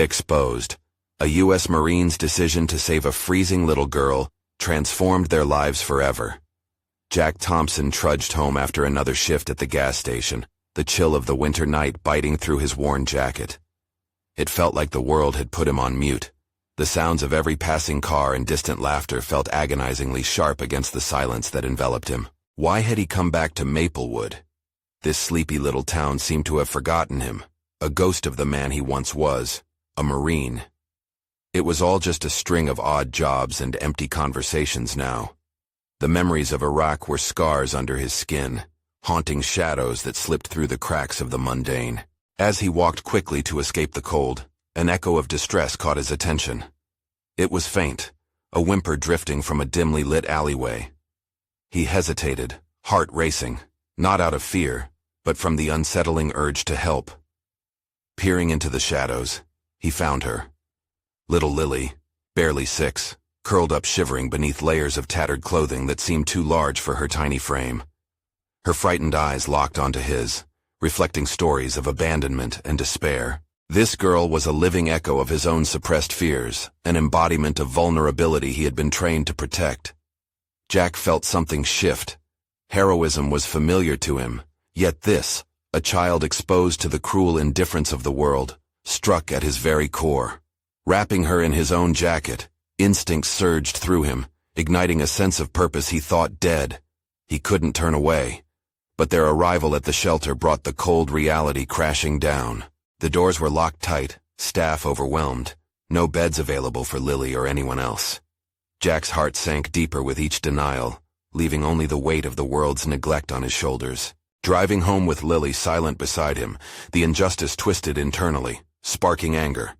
Exposed. A U.S. Marine's decision to save a freezing little girl transformed their lives forever. Jack Thompson trudged home after another shift at the gas station, the chill of the winter night biting through his worn jacket. It felt like the world had put him on mute. The sounds of every passing car and distant laughter felt agonizingly sharp against the silence that enveloped him. Why had he come back to Maplewood? This sleepy little town seemed to have forgotten him, a ghost of the man he once was, a Marine. It was all just a string of odd jobs and empty conversations now. The memories of Iraq were scars under his skin, haunting shadows that slipped through the cracks of the mundane. As he walked quickly to escape the cold, an echo of distress caught his attention. It was faint, a whimper drifting from a dimly lit alleyway. He hesitated, heart racing, not out of fear, but from the unsettling urge to help. Peering into the shadows, he found her. Little Lily, barely 6, curled up shivering beneath layers of tattered clothing that seemed too large for her tiny frame. Her frightened eyes locked onto his, reflecting stories of abandonment and despair. This girl was a living echo of his own suppressed fears, an embodiment of vulnerability he had been trained to protect. Jack felt something shift. Heroism was familiar to him, yet this, a child exposed to the cruel indifference of the world, struck at his very core. Wrapping her in his own jacket, instinct surged through him, igniting a sense of purpose he thought dead. He couldn't turn away. But their arrival at the shelter brought the cold reality crashing down. The doors were locked tight, staff overwhelmed, no beds available for Lily or anyone else. Jack's heart sank deeper with each denial, leaving only the weight of the world's neglect on his shoulders. Driving home with Lily silent beside him, the injustice twisted internally, sparking anger.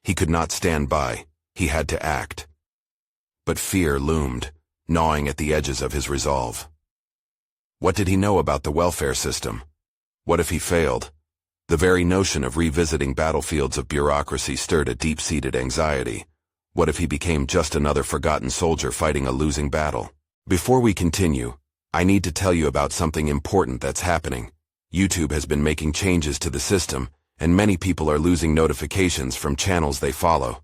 He could not stand by. He had to act. But fear loomed, gnawing at the edges of his resolve. What did he know about the welfare system? What if he failed? The very notion of revisiting battlefields of bureaucracy stirred a deep-seated anxiety. What if he became just another forgotten soldier fighting a losing battle? Before we continue, I need to tell you about something important that's happening. YouTube has been making changes to the system, and many people are losing notifications from channels they follow.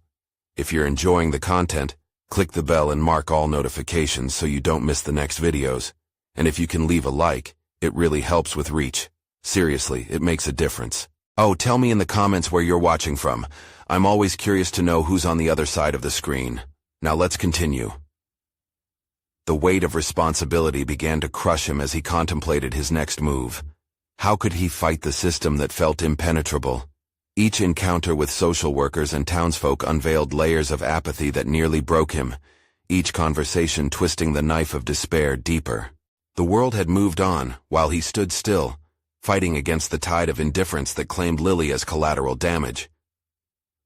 If you're enjoying the content, click the bell and mark all notifications so you don't miss the next videos. And if you can leave a like, it really helps with reach. Seriously, it makes a difference. Oh, tell me in the comments where you're watching from. I'm always curious to know who's on the other side of the screen. Now let's continue. The weight of responsibility began to crush him as he contemplated his next move. How could he fight the system that felt impenetrable? Each encounter with social workers and townsfolk unveiled layers of apathy that nearly broke him, each conversation twisting the knife of despair deeper. The world had moved on, while he stood still, fighting against the tide of indifference that claimed Lily as collateral damage.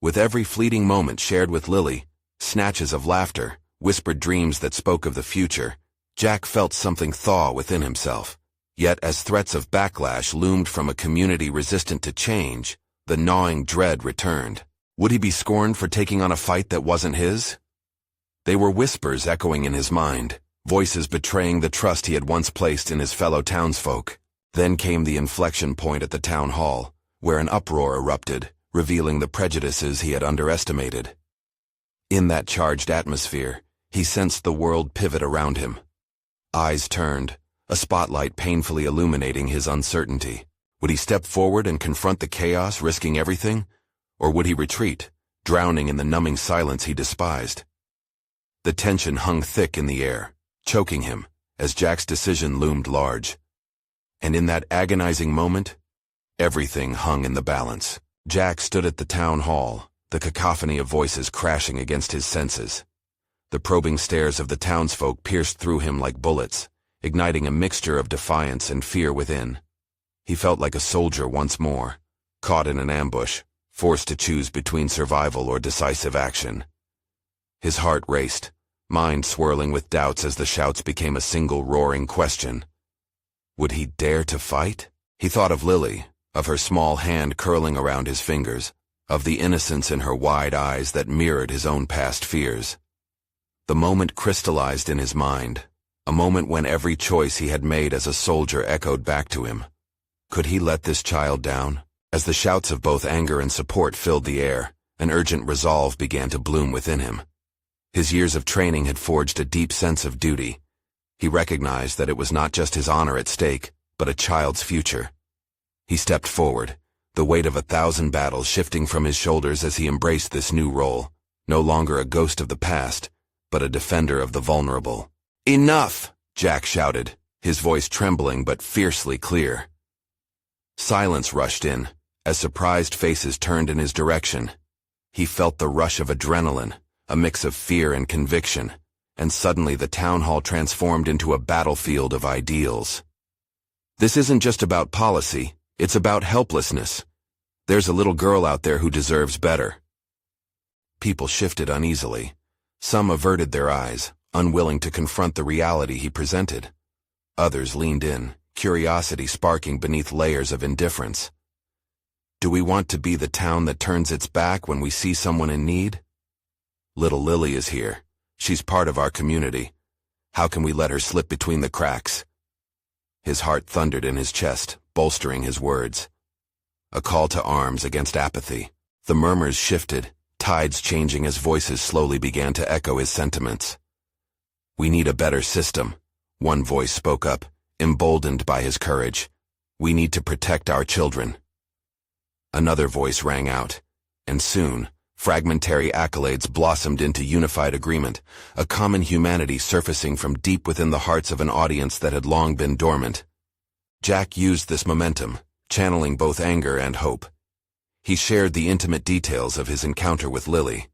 With every fleeting moment shared with Lily, snatches of laughter, whispered dreams that spoke of the future, Jack felt something thaw within himself. Yet as threats of backlash loomed from a community resistant to change, the gnawing dread returned. Would he be scorned for taking on a fight that wasn't his? They were whispers echoing in his mind, voices betraying the trust he had once placed in his fellow townsfolk. Then came the inflection point at the town hall, where an uproar erupted, revealing the prejudices he had underestimated. In that charged atmosphere, he sensed the world pivot around him. Eyes turned, a spotlight painfully illuminating his uncertainty. Would he step forward and confront the chaos, risking everything? Or would he retreat, drowning in the numbing silence he despised? The tension hung thick in the air, choking him, as Jack's decision loomed large. And in that agonizing moment, everything hung in the balance. Jack stood at the town hall, the cacophony of voices crashing against his senses. The probing stares of the townsfolk pierced through him like bullets, igniting a mixture of defiance and fear within. He felt like a soldier once more, caught in an ambush, forced to choose between survival or decisive action. His heart raced, mind swirling with doubts as the shouts became a single roaring question. Would he dare to fight? He thought of Lily, of her small hand curling around his fingers, of the innocence in her wide eyes that mirrored his own past fears. The moment crystallized in his mind, a moment when every choice he had made as a soldier echoed back to him. Could he let this child down? As the shouts of both anger and support filled the air, An urgent resolve began to bloom within him. His years of training had forged a deep sense of duty. He recognized that it was not just his honor at stake, but a child's future. He stepped forward, the weight of 1,000 battles shifting from his shoulders as he embraced this new role, no longer a ghost of the past, but a defender of the vulnerable. "Enough!" Jack shouted, his voice trembling but fiercely clear. Silence rushed in, as surprised faces turned in his direction. He felt the rush of adrenaline, a mix of fear and conviction, and suddenly the town hall transformed into a battlefield of ideals. This isn't just about policy, it's about helplessness. There's a little girl out there who deserves better. People shifted uneasily. Some averted their eyes, unwilling to confront the reality he presented. Others leaned in, curiosity sparking beneath layers of indifference. Do we want to be the town that turns its back when we see someone in need? Little Lily is here. She's part of our community. How can we let her slip between the cracks? His heart thundered in his chest, bolstering his words. A call to arms against apathy. The murmurs shifted, tides changing as voices slowly began to echo his sentiments. We need a better system, one voice spoke up, emboldened by his courage. We need to protect our children. Another voice rang out, and soon, fragmentary accolades blossomed into unified agreement, a common humanity surfacing from deep within the hearts of an audience that had long been dormant. Jack used this momentum, channeling both anger and hope. He shared the intimate details of his encounter with Lily,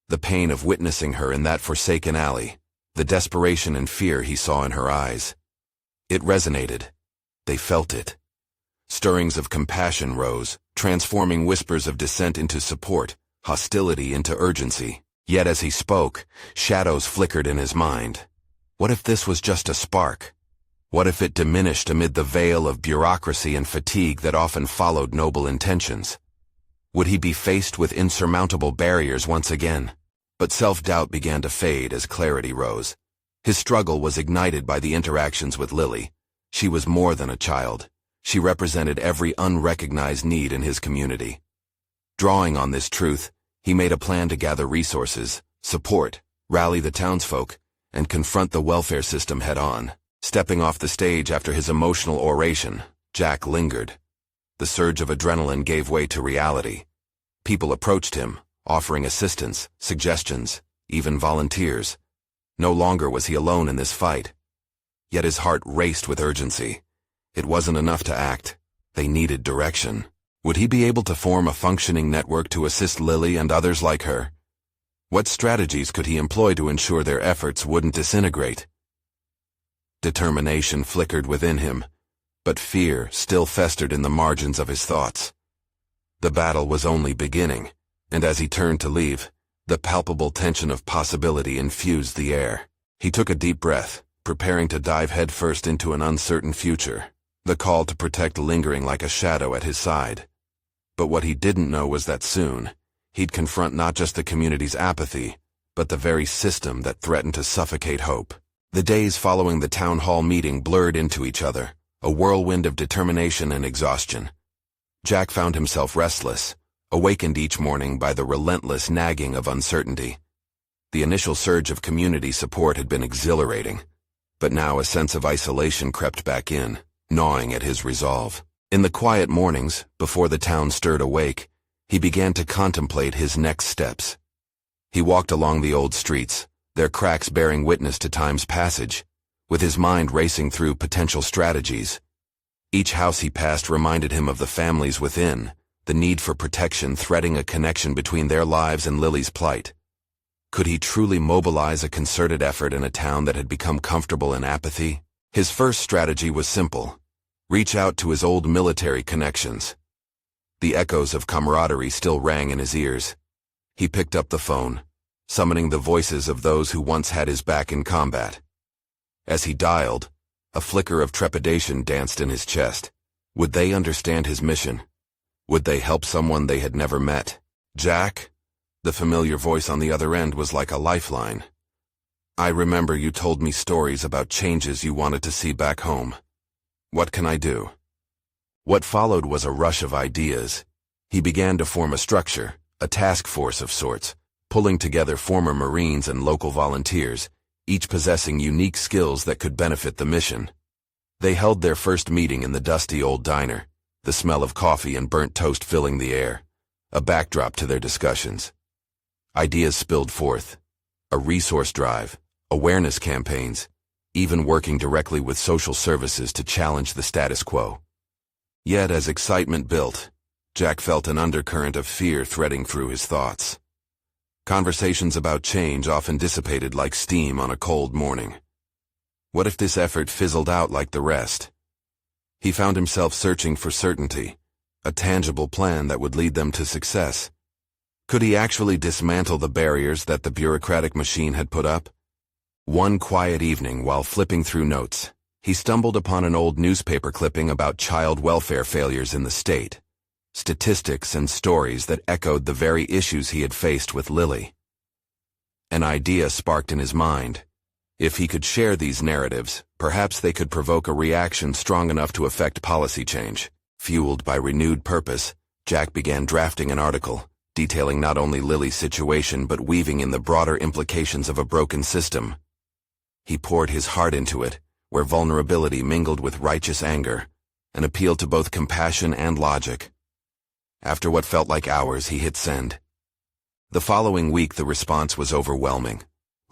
the pain of witnessing her in that forsaken alley, the desperation and fear he saw in her eyes. It resonated. They felt it. Stirrings of compassion rose, transforming whispers of dissent into support, hostility into urgency. Yet as he spoke, shadows flickered in his mind. What if this was just a spark? What if it diminished amid the veil of bureaucracy and fatigue that often followed noble intentions? Would he be faced with insurmountable barriers once again? But self-doubt began to fade as clarity rose. His struggle was ignited by the interactions with Lily. She was more than a child. She represented every unrecognized need in his community. Drawing on this truth, he made a plan to gather resources, support, rally the townsfolk, and confront the welfare system head-on. Stepping off the stage after his emotional oration, Jack lingered. The surge of adrenaline gave way to reality. People approached him, offering assistance, suggestions, even volunteers. No longer was he alone in this fight. Yet his heart raced with urgency. It wasn't enough to act. They needed direction. Would he be able to form a functioning network to assist Lily and others like her? What strategies could he employ to ensure their efforts wouldn't disintegrate? Determination flickered within him, but fear still festered in the margins of his thoughts. The battle was only beginning, and as he turned to leave, the palpable tension of possibility infused the air. He took a deep breath, preparing to dive headfirst into an uncertain future, the call to protect lingering like a shadow at his side. But what he didn't know was that soon, he'd confront not just the community's apathy, but the very system that threatened to suffocate hope. The days following the town hall meeting blurred into each other, a whirlwind of determination and exhaustion. Jack found himself restless, awakened each morning by the relentless nagging of uncertainty. The initial surge of community support had been exhilarating, but now a sense of isolation crept back in, gnawing at his resolve. In the quiet mornings, before the town stirred awake, he began to contemplate his next steps. He walked along the old streets, their cracks bearing witness to time's passage, with his mind racing through potential strategies. Each house he passed reminded him of the families within, the need for protection threading a connection between their lives and Lily's plight. Could he truly mobilize a concerted effort in a town that had become comfortable in apathy? His first strategy was simple: reach out to his old military connections. The echoes of camaraderie still rang in his ears. He picked up the phone, summoning the voices of those who once had his back in combat. As he dialed, a flicker of trepidation danced in his chest. Would they understand his mission? Would they help someone they had never met? Jack? The familiar voice on the other end was like a lifeline. I remember you told me stories about changes you wanted to see back home. What can I do? What followed was a rush of ideas. He began to form a structure, a task force of sorts, pulling together former Marines and local volunteers, each possessing unique skills that could benefit the mission. They held their first meeting in the dusty old diner, the smell of coffee and burnt toast filling the air, a backdrop to their discussions. Ideas spilled forth, a resource drive, awareness campaigns, even working directly with social services to challenge the status quo. Yet as excitement built, Jack felt an undercurrent of fear threading through his thoughts. Conversations about change often dissipated like steam on a cold morning. What if this effort fizzled out like the rest? He found himself searching for certainty, a tangible plan that would lead them to success. Could he actually dismantle the barriers that the bureaucratic machine had put up? One quiet evening, while flipping through notes, he stumbled upon an old newspaper clipping about child welfare failures in the state, statistics and stories that echoed the very issues he had faced with Lily. An idea sparked in his mind. If he could share these narratives, perhaps they could provoke a reaction strong enough to affect policy change. Fueled by renewed purpose, Jack began drafting an article, detailing not only Lily's situation but weaving in the broader implications of a broken system. He poured his heart into it, where vulnerability mingled with righteous anger, an appeal to both compassion and logic. After what felt like hours, he hit send. The following week, the response was overwhelming.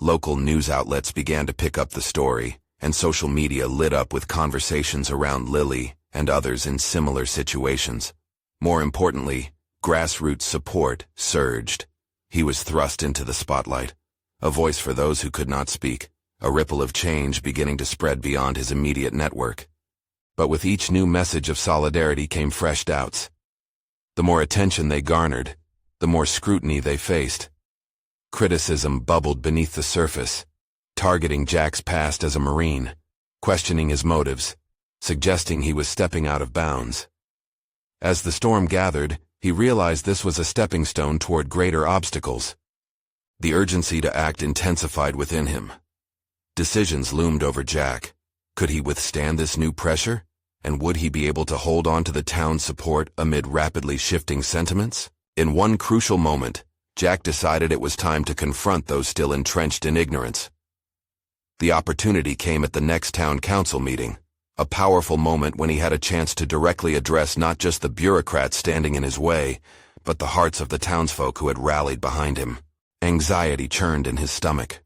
Local news outlets began to pick up the story, and social media lit up with conversations around Lily and others in similar situations. More importantly, grassroots support surged. He was thrust into the spotlight, a voice for those who could not speak, a ripple of change beginning to spread beyond his immediate network. But with each new message of solidarity came fresh doubts. The more attention they garnered, the more scrutiny they faced. Criticism bubbled beneath the surface, targeting Jack's past as a Marine, questioning his motives, suggesting he was stepping out of bounds. As the storm gathered, he realized this was a stepping stone toward greater obstacles. The urgency to act intensified within him. Decisions loomed over Jack. Could he withstand this new pressure? And would he be able to hold on to the town's support amid rapidly shifting sentiments? In one crucial moment, Jack decided it was time to confront those still entrenched in ignorance. The opportunity came at the next town council meeting, a powerful moment when he had a chance to directly address not just the bureaucrats standing in his way, but the hearts of the townsfolk who had rallied behind him. Anxiety churned in his stomach.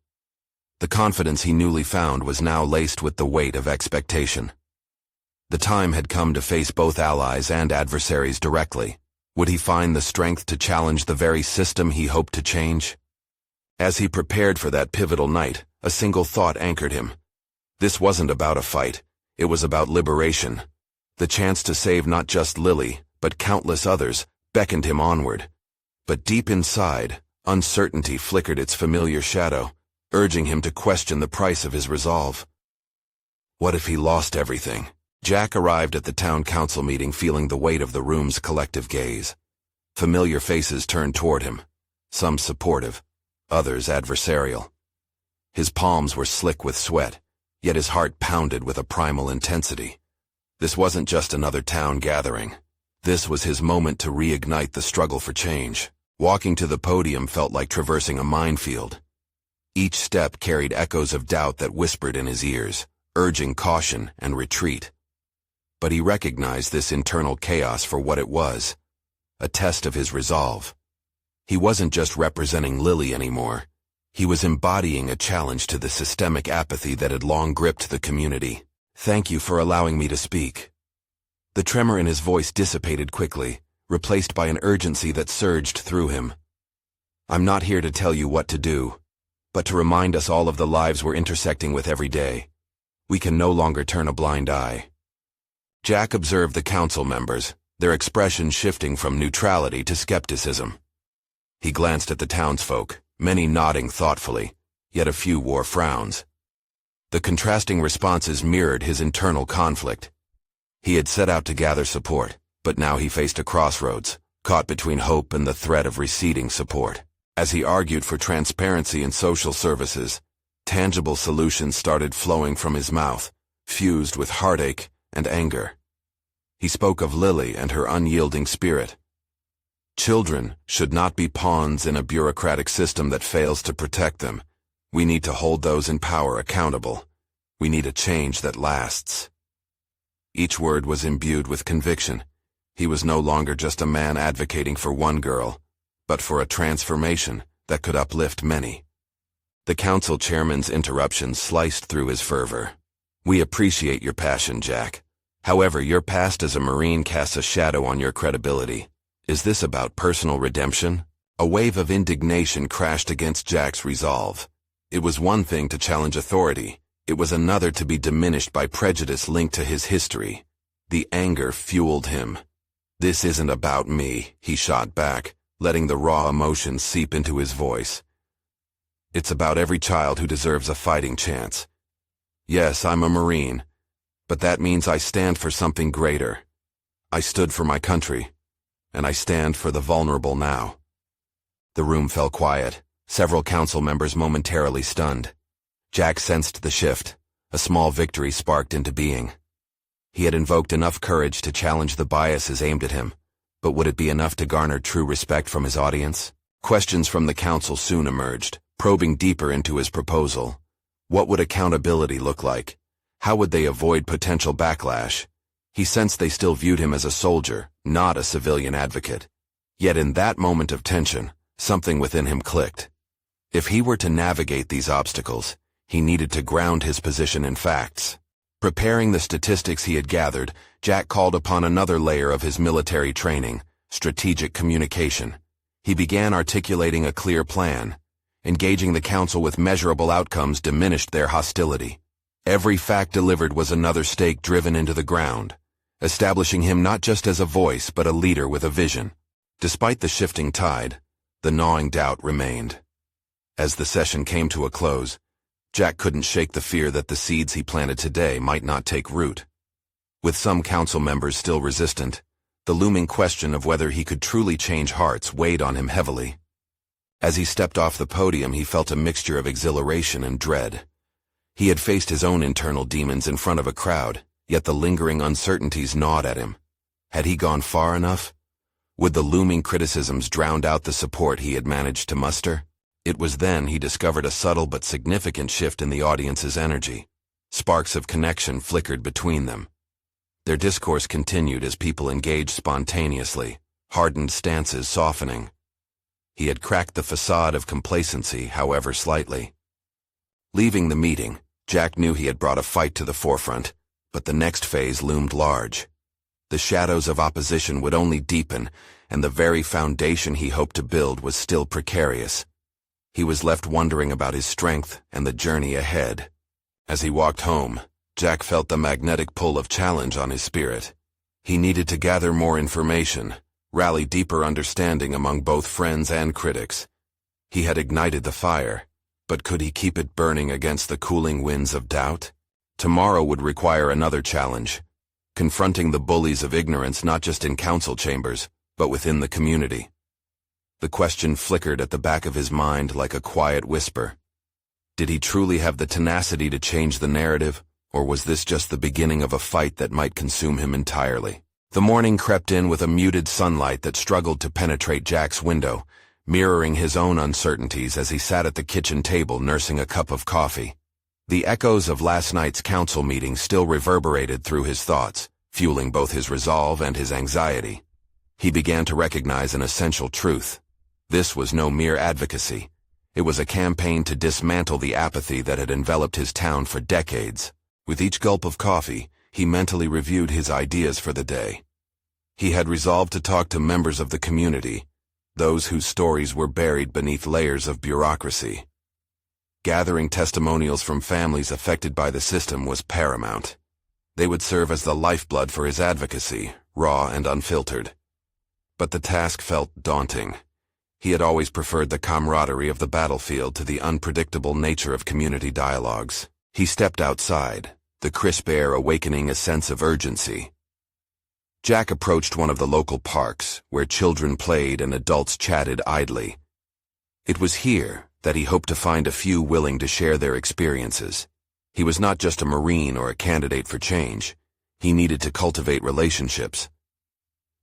The confidence he newly found was now laced with the weight of expectation. The time had come to face both allies and adversaries directly. Would he find the strength to challenge the very system he hoped to change? As he prepared for that pivotal night, a single thought anchored him. This wasn't about a fight, it was about liberation. The chance to save not just Lily, but countless others, beckoned him onward. But deep inside, uncertainty flickered its familiar shadow, urging him to question the price of his resolve. What if he lost everything? Jack arrived at the town council meeting feeling the weight of the room's collective gaze. Familiar faces turned toward him, some supportive, others adversarial. His palms were slick with sweat, yet his heart pounded with a primal intensity. This wasn't just another town gathering. This was his moment to reignite the struggle for change. Walking to the podium felt like traversing a minefield. Each step carried echoes of doubt that whispered in his ears, urging caution and retreat. But he recognized this internal chaos for what it was, a test of his resolve. He wasn't just representing Lily anymore. He was embodying a challenge to the systemic apathy that had long gripped the community. "Thank you for allowing me to speak." The tremor in his voice dissipated quickly, replaced by an urgency that surged through him. "I'm not here to tell you what to do, but to remind us all of the lives we're intersecting with every day. We can no longer turn a blind eye." Jack observed the council members, their expressions shifting from neutrality to skepticism. He glanced at the townsfolk, many nodding thoughtfully, yet a few wore frowns. The contrasting responses mirrored his internal conflict. He had set out to gather support, but now he faced a crossroads, caught between hope and the threat of receding support. As he argued for transparency in social services, tangible solutions started flowing from his mouth, fused with heartache and anger. He spoke of Lily and her unyielding spirit. Children should not be pawns in a bureaucratic system that fails to protect them. We need to hold those in power accountable. We need a change that lasts. Each word was imbued with conviction. He was no longer just a man advocating for one girl, but for a transformation that could uplift many. The council chairman's interruptions sliced through his fervor. We appreciate your passion, Jack. However, your past as a Marine casts a shadow on your credibility. Is this about personal redemption? A wave of indignation crashed against Jack's resolve. It was one thing to challenge authority. It was another to be diminished by prejudice linked to his history. The anger fueled him. "This isn't about me," he shot back, letting the raw emotions seep into his voice. "It's about every child who deserves a fighting chance. Yes, I'm a Marine, but that means I stand for something greater. I stood for my country, and I stand for the vulnerable now." The room fell quiet, several council members momentarily stunned. Jack sensed the shift. A small victory sparked into being. He had invoked enough courage to challenge the biases aimed at him, but would it be enough to garner true respect from his audience? Questions from the council soon emerged, probing deeper into his proposal. What would accountability look like? How would they avoid potential backlash? He sensed they still viewed him as a soldier, not a civilian advocate. Yet in that moment of tension, something within him clicked. If he were to navigate these obstacles, he needed to ground his position in facts. Preparing the statistics he had gathered, Jack called upon another layer of his military training, strategic communication. He began articulating a clear plan. Engaging the council with measurable outcomes diminished their hostility. Every fact delivered was another stake driven into the ground, establishing him not just as a voice but a leader with a vision. Despite the shifting tide, the gnawing doubt remained. As the session came to a close, Jack couldn't shake the fear that the seeds he planted today might not take root. With some council members still resistant, the looming question of whether he could truly change hearts weighed on him heavily. As he stepped off the podium, he felt a mixture of exhilaration and dread. He had faced his own internal demons in front of a crowd, yet the lingering uncertainties gnawed at him. Had he gone far enough? Would the looming criticisms drown out the support he had managed to muster? It was then he discovered a subtle but significant shift in the audience's energy. Sparks of connection flickered between them. Their discourse continued as people engaged spontaneously, hardened stances softening. He had cracked the facade of complacency, however slightly. Leaving the meeting, Jack knew he had brought a fight to the forefront, but the next phase loomed large. The shadows of opposition would only deepen, and the very foundation he hoped to build was still precarious. He was left wondering about his strength and the journey ahead. As he walked home, Jack felt the magnetic pull of challenge on his spirit. He needed to gather more information, rally deeper understanding among both friends and critics. He had ignited the fire, but could he keep it burning against the cooling winds of doubt? Tomorrow would require another challenge, confronting the bullies of ignorance not just in council chambers, but within the community. The question flickered at the back of his mind like a quiet whisper. Did he truly have the tenacity to change the narrative, or was this just the beginning of a fight that might consume him entirely? The morning crept in with a muted sunlight that struggled to penetrate Jack's window, mirroring his own uncertainties as he sat at the kitchen table nursing a cup of coffee. The echoes of last night's council meeting still reverberated through his thoughts, fueling both his resolve and his anxiety. He began to recognize an essential truth. This was no mere advocacy. It was a campaign to dismantle the apathy that had enveloped his town for decades. With each gulp of coffee, he mentally reviewed his ideas for the day. He had resolved to talk to members of the community, those whose stories were buried beneath layers of bureaucracy. Gathering testimonials from families affected by the system was paramount. They would serve as the lifeblood for his advocacy, raw and unfiltered. But the task felt daunting. He had always preferred the camaraderie of the battlefield to the unpredictable nature of community dialogues. He stepped outside, the crisp air awakening a sense of urgency. Jack approached one of the local parks, where children played and adults chatted idly. It was here that he hoped to find a few willing to share their experiences. He was not just a Marine or a candidate for change. He needed to cultivate relationships.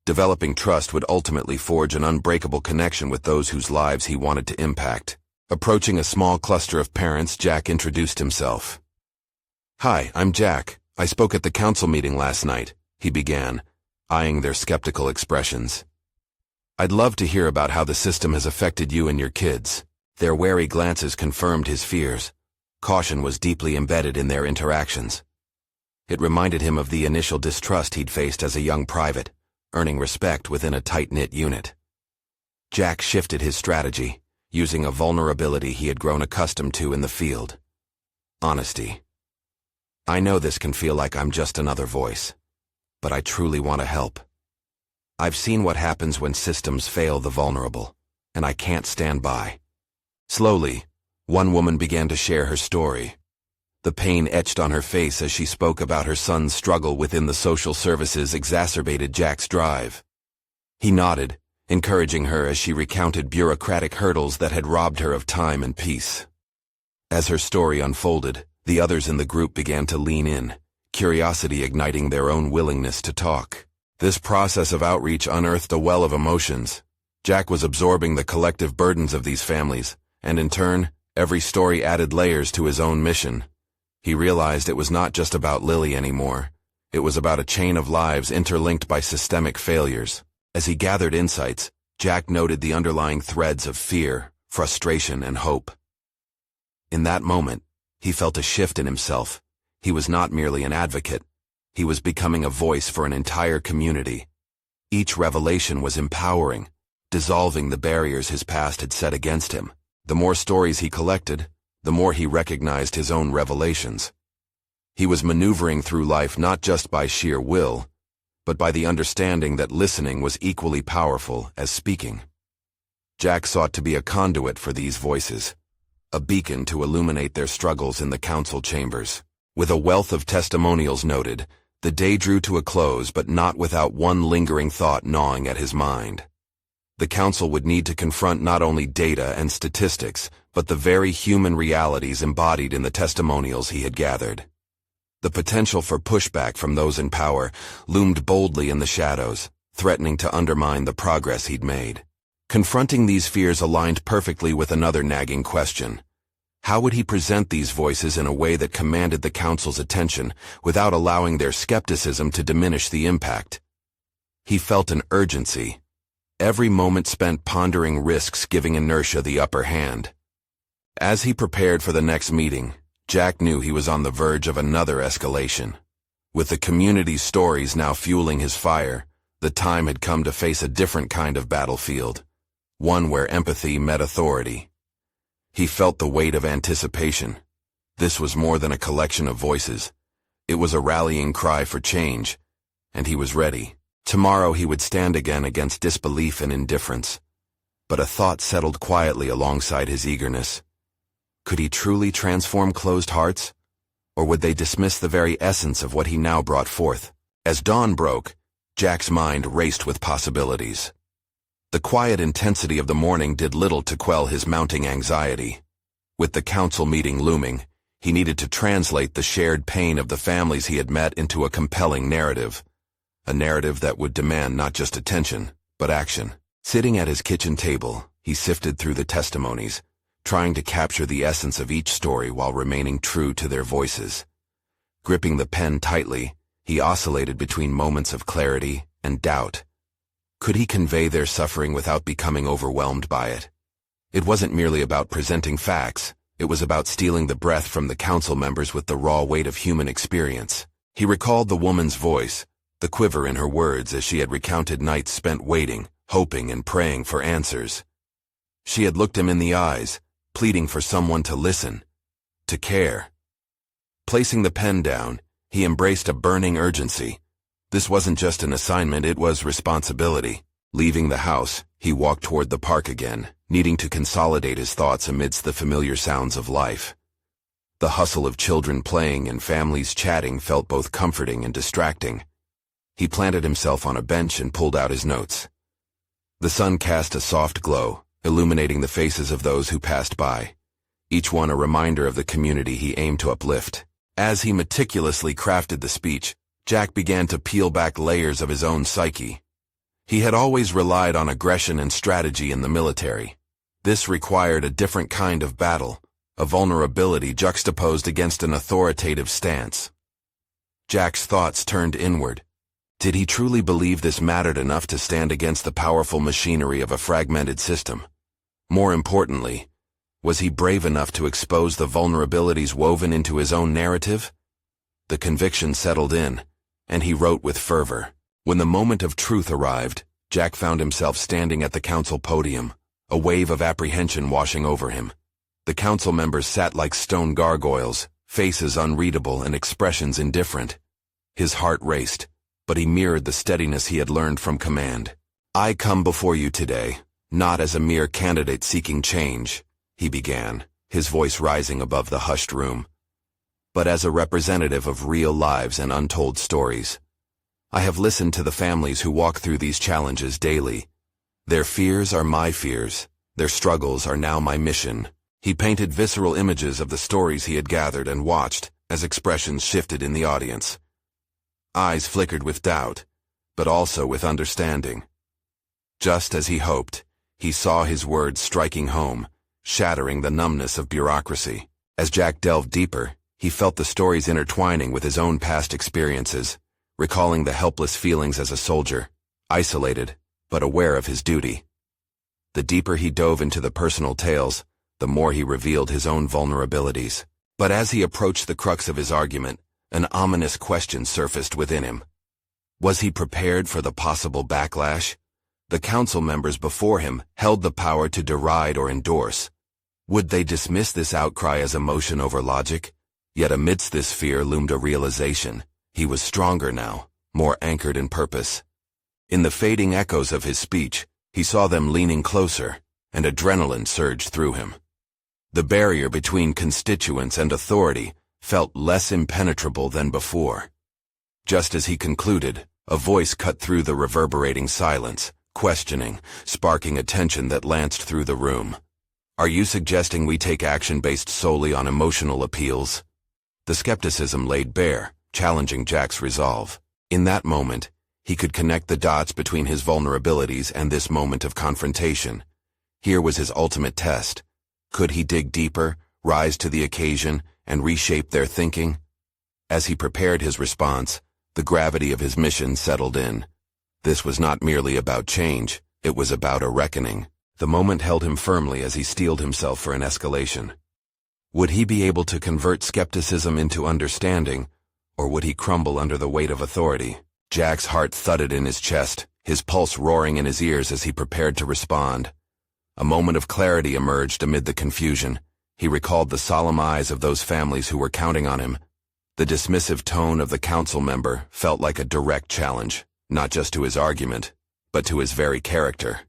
Developing trust would ultimately forge an unbreakable connection with those whose lives he wanted to impact. Approaching a small cluster of parents, Jack introduced himself. "Hi, I'm Jack. I spoke at the council meeting last night," he began, eyeing their skeptical expressions. "I'd love to hear about how the system has affected you and your kids." Their wary glances confirmed his fears. Caution was deeply embedded in their interactions. It reminded him of the initial distrust he'd faced as a young private, earning respect within a tight-knit unit. Jack shifted his strategy, using a vulnerability he had grown accustomed to in the field. Honesty. "I know this can feel like I'm just another voice, but I truly want to help. I've seen what happens when systems fail the vulnerable, and I can't stand by." Slowly, one woman began to share her story. The pain etched on her face as she spoke about her son's struggle within the social services exacerbated Jack's drive. He nodded, encouraging her as she recounted bureaucratic hurdles that had robbed her of time and peace. As her story unfolded, the others in the group began to lean in, curiosity igniting their own willingness to talk. This process of outreach unearthed a well of emotions. Jack was absorbing the collective burdens of these families, and in turn, every story added layers to his own mission. He realized it was not just about Lily anymore. It was about a chain of lives interlinked by systemic failures. As he gathered insights, Jack noted the underlying threads of fear, frustration, and hope. In that moment, he felt a shift in himself. He was not merely an advocate. He was becoming a voice for an entire community. Each revelation was empowering, dissolving the barriers his past had set against him. The more stories he collected, the more he recognized his own revelations. He was maneuvering through life not just by sheer will, but by the understanding that listening was equally powerful as speaking. Jack sought to be a conduit for these voices, a beacon to illuminate their struggles in the council chambers. With a wealth of testimonials noted, the day drew to a close, but not without one lingering thought gnawing at his mind. The council would need to confront not only data and statistics, but the very human realities embodied in the testimonials he had gathered. The potential for pushback from those in power loomed boldly in the shadows, threatening to undermine the progress he'd made. Confronting these fears aligned perfectly with another nagging question. How would he present these voices in a way that commanded the council's attention without allowing their skepticism to diminish the impact? He felt an urgency. Every moment spent pondering risks giving inertia the upper hand. As he prepared for the next meeting, Jack knew he was on the verge of another escalation. With the community's stories now fueling his fire, the time had come to face a different kind of battlefield, one where empathy met authority. He felt the weight of anticipation. This was more than a collection of voices. It was a rallying cry for change, and he was ready. Tomorrow he would stand again against disbelief and indifference. But a thought settled quietly alongside his eagerness. Could he truly transform closed hearts? Or would they dismiss the very essence of what he now brought forth? As dawn broke, Jack's mind raced with possibilities. The quiet intensity of the morning did little to quell his mounting anxiety. With the council meeting looming, he needed to translate the shared pain of the families he had met into a compelling narrative. A narrative that would demand not just attention, but action. Sitting at his kitchen table, he sifted through the testimonies, trying to capture the essence of each story while remaining true to their voices. Gripping the pen tightly, he oscillated between moments of clarity and doubt. Could he convey their suffering without becoming overwhelmed by it? It wasn't merely about presenting facts, it was about stealing the breath from the council members with the raw weight of human experience. He recalled the woman's voice, the quiver in her words as she had recounted nights spent waiting, hoping and praying for answers. She had looked him in the eyes, pleading for someone to listen, to care. Placing the pen down, he embraced a burning urgency. This wasn't just an assignment, it was responsibility. Leaving the house, he walked toward the park again, needing to consolidate his thoughts amidst the familiar sounds of life. The hustle of children playing and families chatting felt both comforting and distracting. He planted himself on a bench and pulled out his notes. The sun cast a soft glow, illuminating the faces of those who passed by, each one a reminder of the community he aimed to uplift. As he meticulously crafted the speech, Jack began to peel back layers of his own psyche. He had always relied on aggression and strategy in the military. This required a different kind of battle, a vulnerability juxtaposed against an authoritative stance. Jack's thoughts turned inward. Did he truly believe this mattered enough to stand against the powerful machinery of a fragmented system? More importantly, was he brave enough to expose the vulnerabilities woven into his own narrative? The conviction settled in, and he wrote with fervor. When the moment of truth arrived, Jack found himself standing at the council podium, a wave of apprehension washing over him. The council members sat like stone gargoyles, faces unreadable and expressions indifferent. His heart raced, but he mirrored the steadiness he had learned from command. "I come before you today, not as a mere candidate seeking change," he began, his voice rising above the hushed room, "but as a representative of real lives and untold stories. I have listened to the families who walk through these challenges daily. Their fears are my fears. Their struggles are now my mission." He painted visceral images of the stories he had gathered and watched as expressions shifted in the audience. Eyes flickered with doubt, but also with understanding. Just as he hoped, he saw his words striking home, shattering the numbness of bureaucracy. As Jack delved deeper, he felt the stories intertwining with his own past experiences, recalling the helpless feelings as a soldier, isolated, but aware of his duty. The deeper he dove into the personal tales, the more he revealed his own vulnerabilities. But as he approached the crux of his argument, an ominous question surfaced within him. Was he prepared for the possible backlash? The council members before him held the power to deride or endorse. Would they dismiss this outcry as emotion over logic? Yet amidst this fear loomed a realization. He was stronger now, more anchored in purpose. In the fading echoes of his speech, he saw them leaning closer, and adrenaline surged through him. The barrier between constituents and authority felt less impenetrable than before. Just as he concluded, a voice cut through the reverberating silence, questioning, sparking a tension that lanced through the room. "Are you suggesting we take action based solely on emotional appeals?" The skepticism laid bare, challenging Jack's resolve. In that moment, he could connect the dots between his vulnerabilities and this moment of confrontation. Here was his ultimate test. Could he dig deeper, rise to the occasion, and reshape their thinking? As he prepared his response, the gravity of his mission settled in. This was not merely about change, it was about a reckoning. The moment held him firmly as he steeled himself for an escalation. Would he be able to convert skepticism into understanding, or would he crumble under the weight of authority? Jack's heart thudded in his chest, his pulse roaring in his ears as he prepared to respond. A moment of clarity emerged amid the confusion. He recalled the solemn eyes of those families who were counting on him. The dismissive tone of the council member felt like a direct challenge, not just to his argument, but to his very character.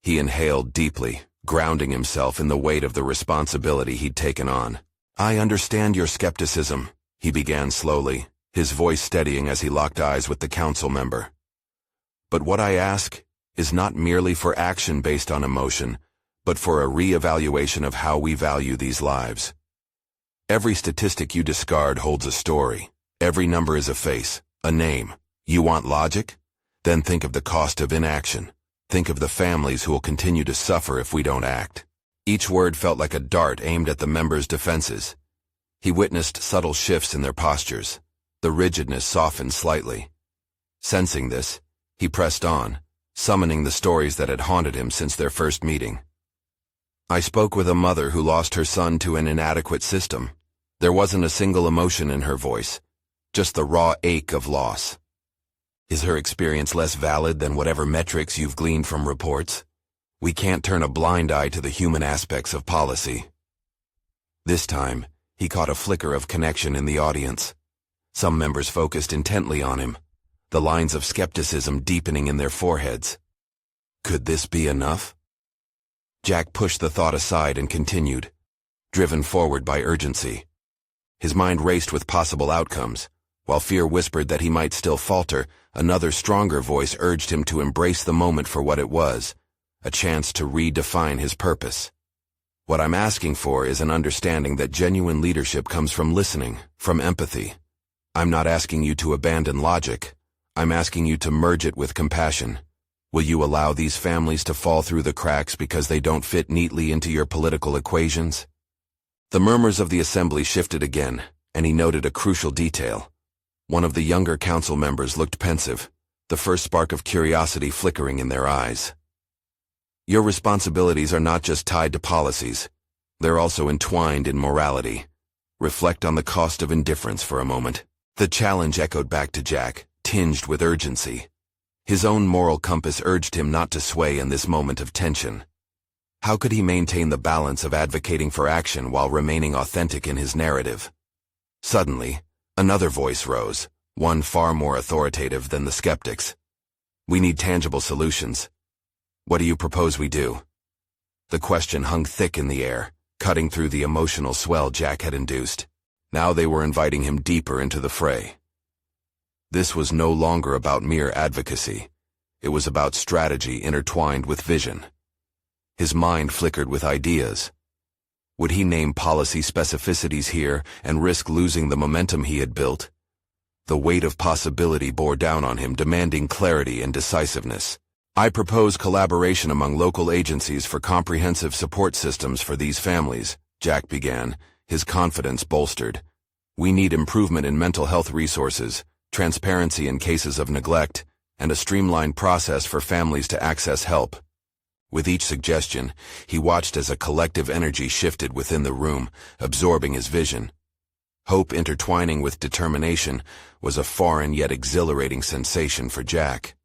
He inhaled deeply, grounding himself in the weight of the responsibility he'd taken on. "I understand your skepticism," he began slowly, his voice steadying as he locked eyes with the council member. "But what I ask is not merely for action based on emotion, but for a re-evaluation of how we value these lives. Every statistic you discard holds a story. Every number is a face, a name. You want logic? Then think of the cost of inaction. Think of the families who will continue to suffer if we don't act." Each word felt like a dart aimed at the members' defenses. He witnessed subtle shifts in their postures. The rigidness softened slightly. Sensing this, he pressed on, summoning the stories that had haunted him since their first meeting. "I spoke with a mother who lost her son to an inadequate system. There wasn't a single emotion in her voice, just the raw ache of loss. Is her experience less valid than whatever metrics you've gleaned from reports? We can't turn a blind eye to the human aspects of policy." This time, he caught a flicker of connection in the audience. Some members focused intently on him, the lines of skepticism deepening in their foreheads. Could this be enough? Jack pushed the thought aside and continued, driven forward by urgency. His mind raced with possible outcomes. While fear whispered that he might still falter, another stronger voice urged him to embrace the moment for what it was, a chance to redefine his purpose. "What I'm asking for is an understanding that genuine leadership comes from listening, from empathy. I'm not asking you to abandon logic. I'm asking you to merge it with compassion. Will you allow these families to fall through the cracks because they don't fit neatly into your political equations? The murmurs of the assembly shifted again, and he noted a crucial detail. One of the younger council members looked pensive, the first spark of curiosity flickering in their eyes. Your responsibilities are not just tied to policies. They're also entwined in morality. Reflect on the cost of indifference for a moment. The challenge echoed back to Jack, tinged with urgency. His own moral compass urged him not to sway in this moment of tension. How could he maintain the balance of advocating for action while remaining authentic in his narrative? Suddenly, another voice rose, one far more authoritative than the skeptics. We need tangible solutions. What do you propose we do? The question hung thick in the air, cutting through the emotional swell Jack had induced. Now they were inviting him deeper into the fray. This was no longer about mere advocacy. It was about strategy intertwined with vision. His mind flickered with ideas. Would he name policy specificities here and risk losing the momentum he had built? The weight of possibility bore down on him, demanding clarity and decisiveness. I propose collaboration among local agencies for comprehensive support systems for these families, Jack began, his confidence bolstered. We need improvement in mental health resources, transparency in cases of neglect, and a streamlined process for families to access help. With each suggestion, he watched as a collective energy shifted within the room, absorbing his vision. Hope intertwining with determination was a foreign yet exhilarating sensation for Jack.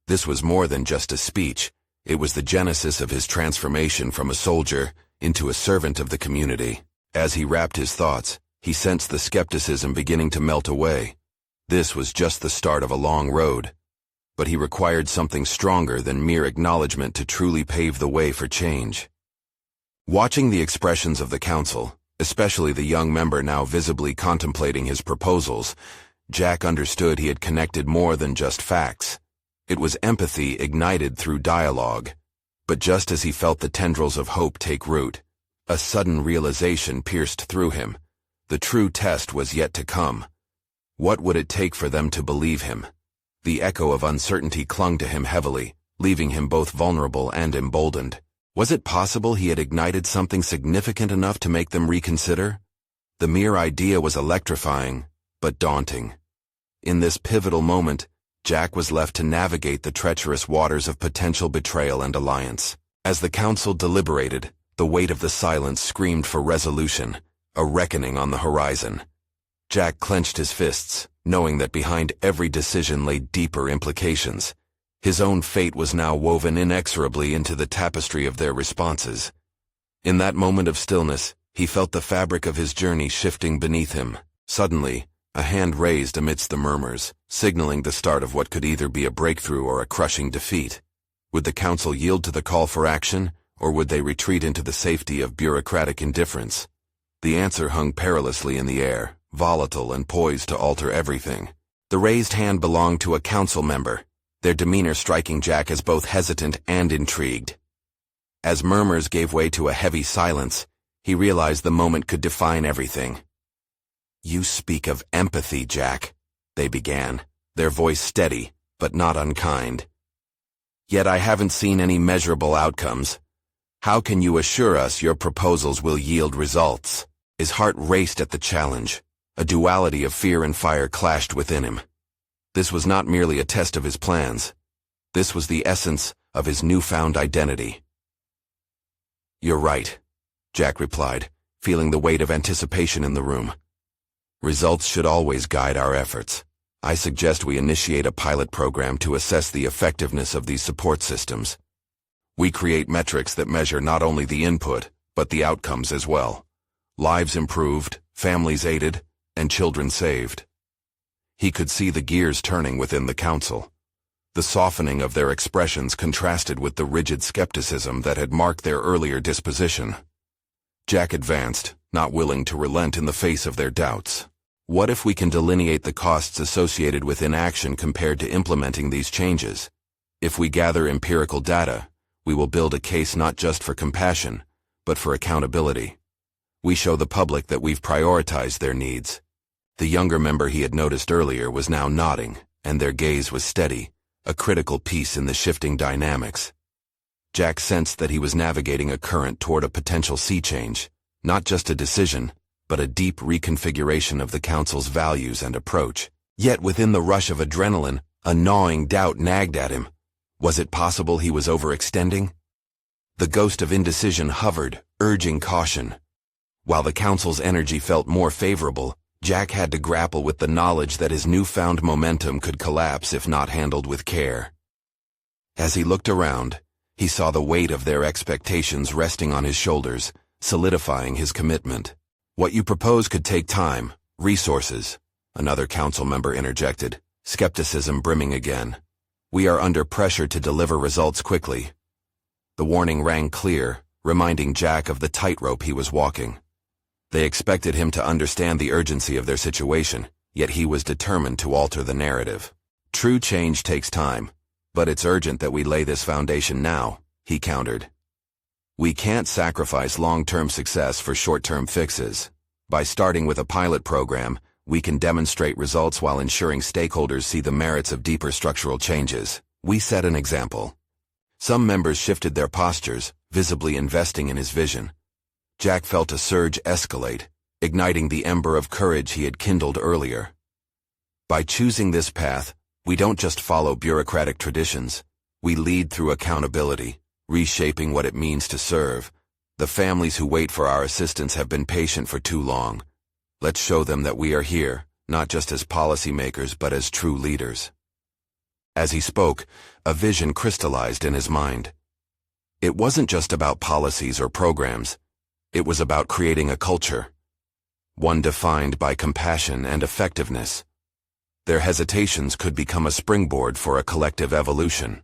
This was more than just a speech. It was the genesis of his transformation from a soldier into a servant of the community. As he wrapped his thoughts, he sensed the skepticism beginning to melt away. This was just the start of a long road. But he required something stronger than mere acknowledgement to truly pave the way for change. Watching the expressions of the council, especially the young member now visibly contemplating his proposals, Jack understood he had connected more than just facts. It was empathy ignited through dialogue. But just as he felt the tendrils of hope take root, a sudden realization pierced through him. The true test was yet to come. What would it take for them to believe him? The echo of uncertainty clung to him heavily, leaving him both vulnerable and emboldened. Was it possible he had ignited something significant enough to make them reconsider? The mere idea was electrifying, but daunting. In this pivotal moment, Jack was left to navigate the treacherous waters of potential betrayal and alliance. As the council deliberated, the weight of the silence screamed for resolution, a reckoning on the horizon. Jack clenched his fists, knowing that behind every decision lay deeper implications. His own fate was now woven inexorably into the tapestry of their responses. In that moment of stillness, he felt the fabric of his journey shifting beneath him. Suddenly, a hand raised amidst the murmurs, signaling the start of what could either be a breakthrough or a crushing defeat. Would the council yield to the call for action, or would they retreat into the safety of bureaucratic indifference? The answer hung perilously in the air, volatile and poised to alter everything. The raised hand belonged to a council member, their demeanor striking Jack as both hesitant and intrigued. As murmurs gave way to a heavy silence, he realized the moment could define everything. "You speak of empathy, Jack," they began, their voice steady, but not unkind. "Yet I haven't seen any measurable outcomes. How can you assure us your proposals will yield results?" His heart raced at the challenge. A duality of fear and fire clashed within him. This was not merely a test of his plans. This was the essence of his newfound identity. "You're right," Jack replied, feeling the weight of anticipation in the room. "Results should always guide our efforts. I suggest we initiate a pilot program to assess the effectiveness of these support systems. We create metrics that measure not only the input, but the outcomes as well. Lives improved, families aided, and children saved." He could see the gears turning within the council. The softening of their expressions contrasted with the rigid skepticism that had marked their earlier disposition. Jack advanced, not willing to relent in the face of their doubts. "What if we can delineate the costs associated with inaction compared to implementing these changes? If we gather empirical data, we will build a case not just for compassion, but for accountability. We show the public that we've prioritized their needs." The younger member he had noticed earlier was now nodding, and their gaze was steady, a critical piece in the shifting dynamics. Jack sensed that he was navigating a current toward a potential sea change, not just a decision, but a deep reconfiguration of the council's values and approach. Yet within the rush of adrenaline, a gnawing doubt nagged at him. Was it possible he was overextending? The ghost of indecision hovered, urging caution. While the council's energy felt more favorable, Jack had to grapple with the knowledge that his newfound momentum could collapse if not handled with care. As he looked around, he saw the weight of their expectations resting on his shoulders, solidifying his commitment. "What you propose could take time, resources," another council member interjected, skepticism brimming again. "We are under pressure to deliver results quickly." The warning rang clear, reminding Jack of the tightrope he was walking. They expected him to understand the urgency of their situation, yet he was determined to alter the narrative. "True change takes time, but it's urgent that we lay this foundation now," he countered. "We can't sacrifice long-term success for short-term fixes. By starting with a pilot program, we can demonstrate results while ensuring stakeholders see the merits of deeper structural changes. We set an example." Some members shifted their postures, visibly investing in his vision. Jack felt a surge escalate, igniting the ember of courage he had kindled earlier. By choosing this path, we don't just follow bureaucratic traditions. We lead through accountability, reshaping what it means to serve. The families who wait for our assistance have been patient for too long. Let's show them that we are here, not just as policymakers but as true leaders. As he spoke, a vision crystallized in his mind. It wasn't just about policies or programs. It was about creating a culture, one defined by compassion and effectiveness. Their hesitations could become a springboard for a collective evolution.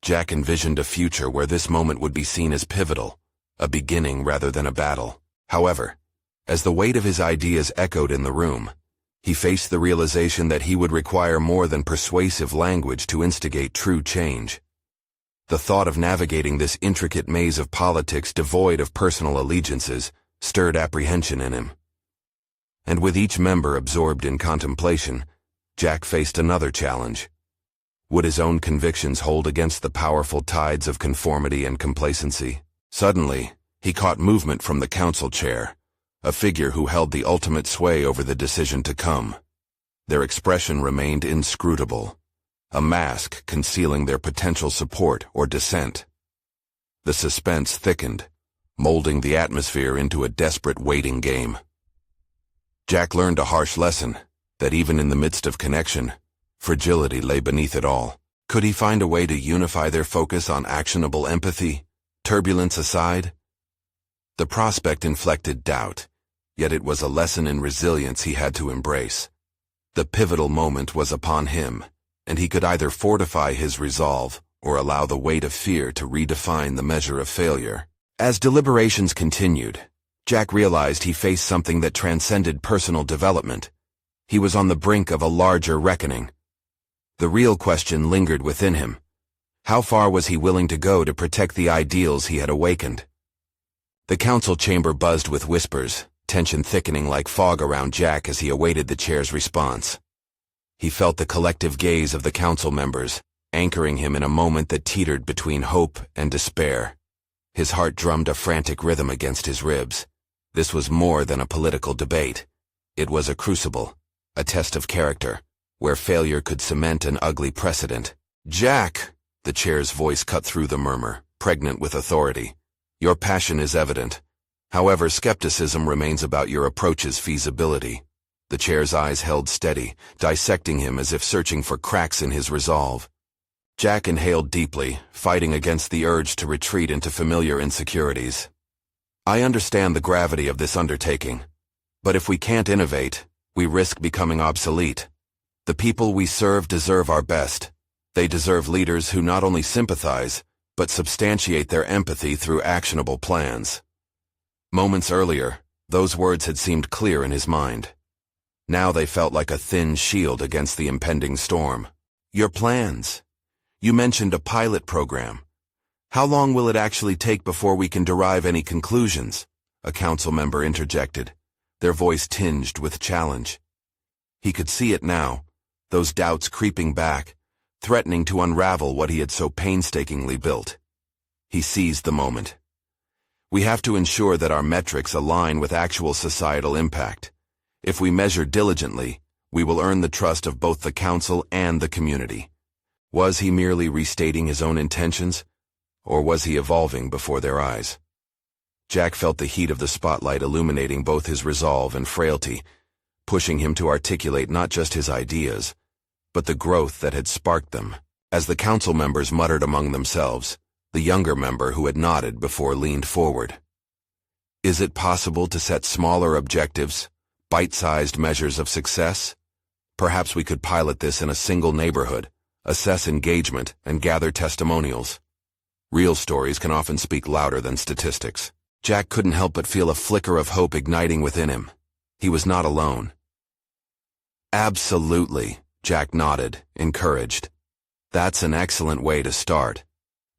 Jack envisioned a future where this moment would be seen as pivotal, a beginning rather than a battle. However, as the weight of his ideas echoed in the room, he faced the realization that he would require more than persuasive language to instigate true change. The thought of navigating this intricate maze of politics devoid of personal allegiances stirred apprehension in him. And with each member absorbed in contemplation, Jack faced another challenge. Would his own convictions hold against the powerful tides of conformity and complacency? Suddenly, he caught movement from the council chair, a figure who held the ultimate sway over the decision to come. Their expression remained inscrutable, a mask concealing their potential support or dissent. The suspense thickened, molding the atmosphere into a desperate waiting game. Jack learned a harsh lesson, that even in the midst of connection, fragility lay beneath it all. Could he find a way to unify their focus on actionable empathy, turbulence aside? The prospect inflected doubt, yet it was a lesson in resilience he had to embrace. The pivotal moment was upon him, and he could either fortify his resolve or allow the weight of fear to redefine the measure of failure. As deliberations continued, Jack realized he faced something that transcended personal development. He was on the brink of a larger reckoning. The real question lingered within him. How far was he willing to go to protect the ideals he had awakened? The council chamber buzzed with whispers, tension thickening like fog around Jack as he awaited the chair's response. He felt the collective gaze of the council members, anchoring him in a moment that teetered between hope and despair. His heart drummed a frantic rhythm against his ribs. This was more than a political debate. It was a crucible, a test of character, where failure could cement an ugly precedent. "Jack," the chair's voice cut through the murmur, pregnant with authority. "Your passion is evident. However, skepticism remains about your approach's feasibility." The chair's eyes held steady, dissecting him as if searching for cracks in his resolve. Jack inhaled deeply, fighting against the urge to retreat into familiar insecurities. "I understand the gravity of this undertaking, but if we can't innovate, we risk becoming obsolete. The people we serve deserve our best. They deserve leaders who not only sympathize, but substantiate their empathy through actionable plans." Moments earlier, those words had seemed clear in his mind. Now they felt like a thin shield against the impending storm. "Your plans. You mentioned a pilot program. How long will it actually take before we can derive any conclusions?" a council member interjected, their voice tinged with challenge. He could see it now, those doubts creeping back, threatening to unravel what he had so painstakingly built. He seized the moment. We have to ensure that our metrics align with actual societal impact. If we measure diligently, we will earn the trust of both the council and the community. Was he merely restating his own intentions, or was he evolving before their eyes? Jack felt the heat of the spotlight illuminating both his resolve and frailty, pushing him to articulate not just his ideas, but the growth that had sparked them. As the council members muttered among themselves, the younger member who had nodded before leaned forward. Is it possible to set smaller objectives, bite-sized measures of success? Perhaps we could pilot this in a single neighborhood, assess engagement, and gather testimonials. Real stories can often speak louder than statistics. Jack couldn't help but feel a flicker of hope igniting within him. He was not alone. Absolutely, Jack nodded, encouraged. That's an excellent way to start.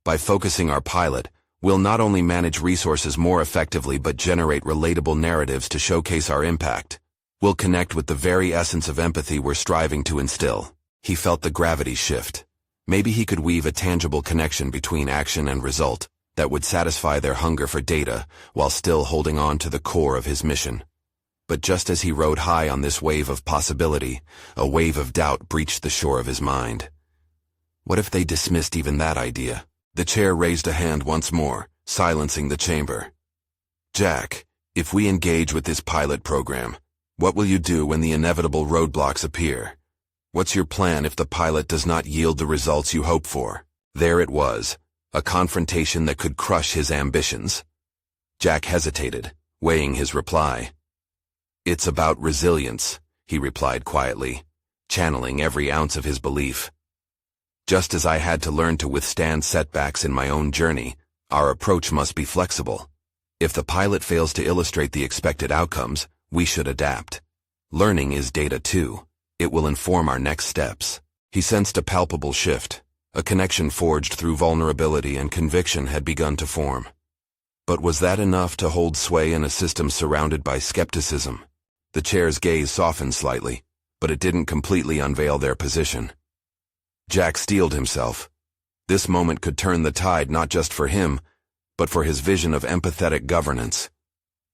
By focusing our pilot, we'll not only manage resources more effectively but generate relatable narratives to showcase our impact. We'll connect with the very essence of empathy we're striving to instill. He felt the gravity shift. Maybe he could weave a tangible connection between action and result that would satisfy their hunger for data while still holding on to the core of his mission. But just as he rode high on this wave of possibility, a wave of doubt breached the shore of his mind. What if they dismissed even that idea? The chair raised a hand once more, silencing the chamber. Jack, if we engage with this pilot program, what will you do when the inevitable roadblocks appear? What's your plan if the pilot does not yield the results you hope for? There it was, a confrontation that could crush his ambitions. Jack hesitated, weighing his reply. It's about resilience, he replied quietly, channeling every ounce of his belief. Just as I had to learn to withstand setbacks in my own journey, our approach must be flexible. If the pilot fails to illustrate the expected outcomes, we should adapt. Learning is data too. It will inform our next steps. He sensed a palpable shift. A connection forged through vulnerability and conviction had begun to form. But was that enough to hold sway in a system surrounded by skepticism? The chair's gaze softened slightly, but it didn't completely unveil their position. Jack steeled himself. This moment could turn the tide not just for him, but for his vision of empathetic governance.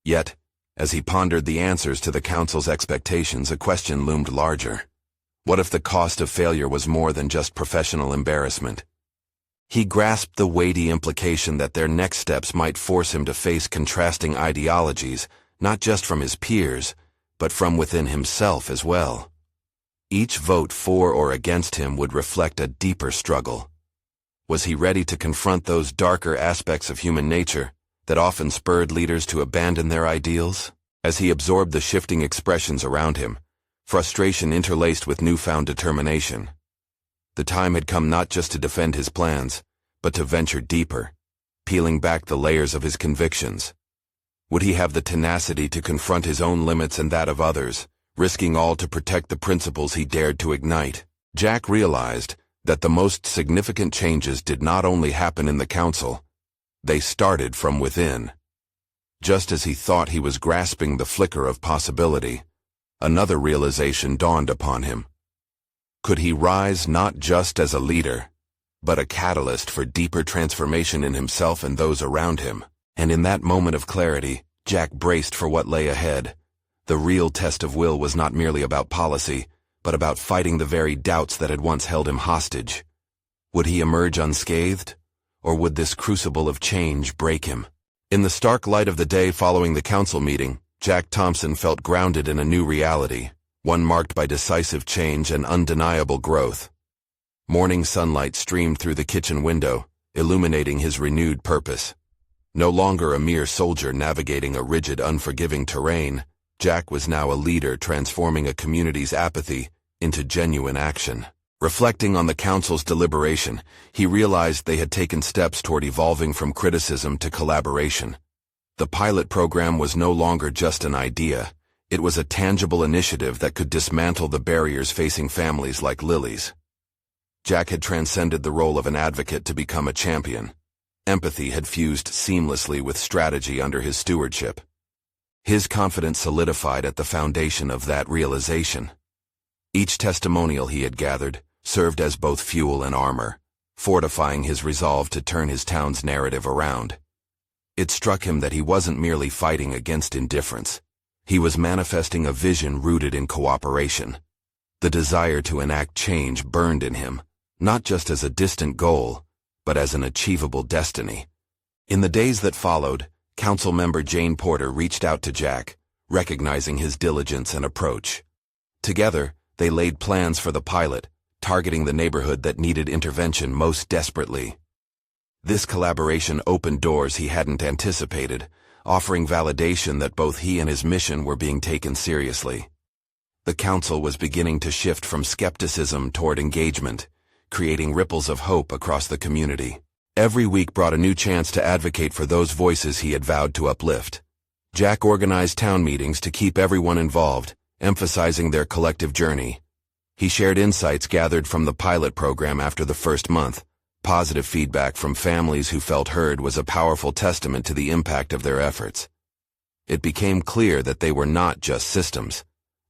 Yet, as he pondered the answers to the council's expectations, a question loomed larger. What if the cost of failure was more than just professional embarrassment? He grasped the weighty implication that their next steps might force him to face contrasting ideologies, not just from his peers, but from within himself as well. Each vote for or against him would reflect a deeper struggle. Was he ready to confront those darker aspects of human nature that often spurred leaders to abandon their ideals? As he absorbed the shifting expressions around him, frustration interlaced with newfound determination. The time had come not just to defend his plans, but to venture deeper, peeling back the layers of his convictions. Would he have the tenacity to confront his own limits and that of others, risking all to protect the principles he dared to ignite? Jack realized that the most significant changes did not only happen in the council, they started from within. Just as he thought he was grasping the flicker of possibility, another realization dawned upon him. Could he rise not just as a leader, but a catalyst for deeper transformation in himself and those around him? And in that moment of clarity, Jack braced for what lay ahead. The real test of will was not merely about policy, but about fighting the very doubts that had once held him hostage. Would he emerge unscathed, or would this crucible of change break him? In the stark light of the day following the council meeting, Jack Thompson felt grounded in a new reality, one marked by decisive change and undeniable growth. Morning sunlight streamed through the kitchen window, illuminating his renewed purpose. No longer a mere soldier navigating a rigid, unforgiving terrain, Jack was now a leader transforming a community's apathy into genuine action. Reflecting on the council's deliberation, he realized they had taken steps toward evolving from criticism to collaboration. The pilot program was no longer just an idea. It was a tangible initiative that could dismantle the barriers facing families like Lily's. Jack had transcended the role of an advocate to become a champion. Empathy had fused seamlessly with strategy under his stewardship. His confidence solidified at the foundation of that realization. Each testimonial he had gathered, served as both fuel and armor, fortifying his resolve to turn his town's narrative around. It struck him that he wasn't merely fighting against indifference. He was manifesting a vision rooted in cooperation. The desire to enact change burned in him, not just as a distant goal, but as an achievable destiny. In the days that followed, Council member Jane Porter reached out to Jack, recognizing his diligence and approach. Together, they laid plans for the pilot, targeting the neighborhood that needed intervention most desperately. This collaboration opened doors he hadn't anticipated, offering validation that both he and his mission were being taken seriously. The council was beginning to shift from skepticism toward engagement, creating ripples of hope across the community. Every week brought a new chance to advocate for those voices he had vowed to uplift. Jack organized town meetings to keep everyone involved, emphasizing their collective journey. He shared insights gathered from the pilot program after the first month. Positive feedback from families who felt heard was a powerful testament to the impact of their efforts. It became clear that they were not just systems.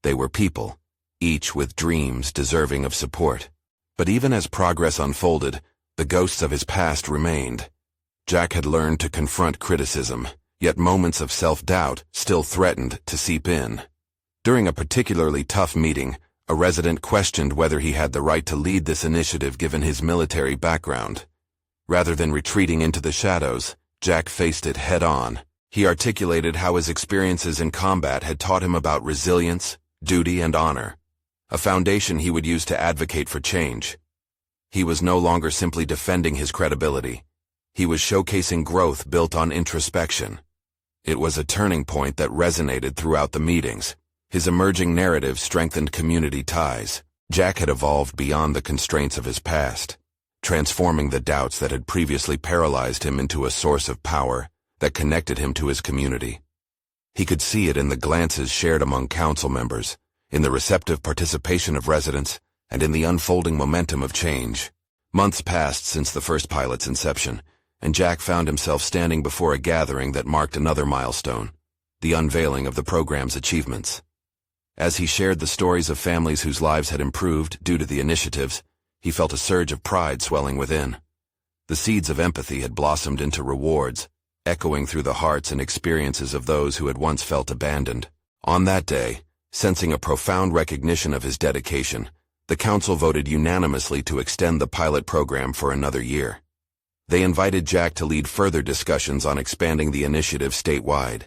They were people, each with dreams deserving of support. But even as progress unfolded, the ghosts of his past remained. Jack had learned to confront criticism, yet moments of self-doubt still threatened to seep in. During a particularly tough meeting, a resident questioned whether he had the right to lead this initiative given his military background. Rather than retreating into the shadows, Jack faced it head-on. He articulated how his experiences in combat had taught him about resilience, duty, and honor, a foundation he would use to advocate for change. He was no longer simply defending his credibility. He was showcasing growth built on introspection. It was a turning point that resonated throughout the meetings. His emerging narrative strengthened community ties. Jack had evolved beyond the constraints of his past, transforming the doubts that had previously paralyzed him into a source of power that connected him to his community. He could see it in the glances shared among council members, in the receptive participation of residents, and in the unfolding momentum of change. Months passed since the first pilot's inception, and Jack found himself standing before a gathering that marked another milestone, the unveiling of the program's achievements. As he shared the stories of families whose lives had improved due to the initiatives, he felt a surge of pride swelling within. The seeds of empathy had blossomed into rewards, echoing through the hearts and experiences of those who had once felt abandoned. On that day, sensing a profound recognition of his dedication, the council voted unanimously to extend the pilot program for another year. They invited Jack to lead further discussions on expanding the initiative statewide.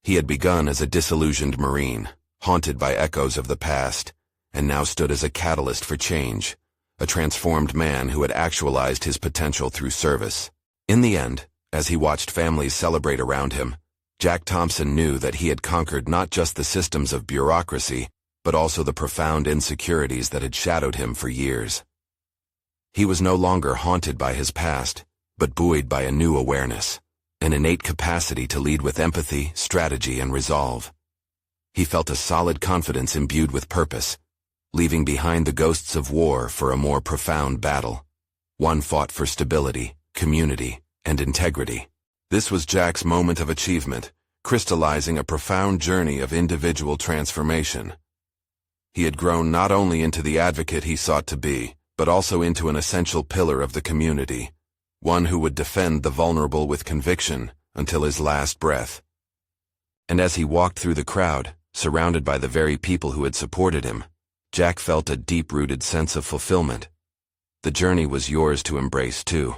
He had begun as a disillusioned Marine, haunted by echoes of the past, and now stood as a catalyst for change, a transformed man who had actualized his potential through service. In the end, as he watched families celebrate around him, Jack Thompson knew that he had conquered not just the systems of bureaucracy, but also the profound insecurities that had shadowed him for years. He was no longer haunted by his past, but buoyed by a new awareness, an innate capacity to lead with empathy, strategy, and resolve. He felt a solid confidence imbued with purpose, leaving behind the ghosts of war for a more profound battle, one fought for stability, community, and integrity. This was Jack's moment of achievement, crystallizing a profound journey of individual transformation. He had grown not only into the advocate he sought to be, but also into an essential pillar of the community, one who would defend the vulnerable with conviction until his last breath. And as he walked through the crowd, surrounded by the very people who had supported him, Jack felt a deep-rooted sense of fulfillment. The journey was yours to embrace too,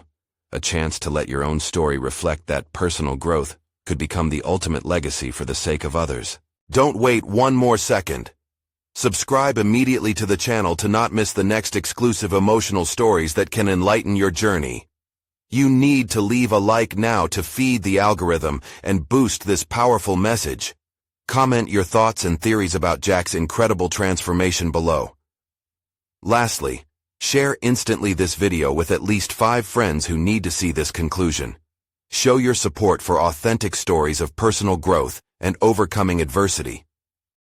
a chance to let your own story reflect that personal growth could become the ultimate legacy for the sake of others. Don't wait one more second. Subscribe immediately to the channel to not miss the next exclusive emotional stories that can enlighten your journey. You need to leave a like now to feed the algorithm and boost this powerful message. Comment your thoughts and theories about Jack's incredible transformation below. Lastly, share instantly this video with at least 5 friends who need to see this conclusion. Show your support for authentic stories of personal growth and overcoming adversity.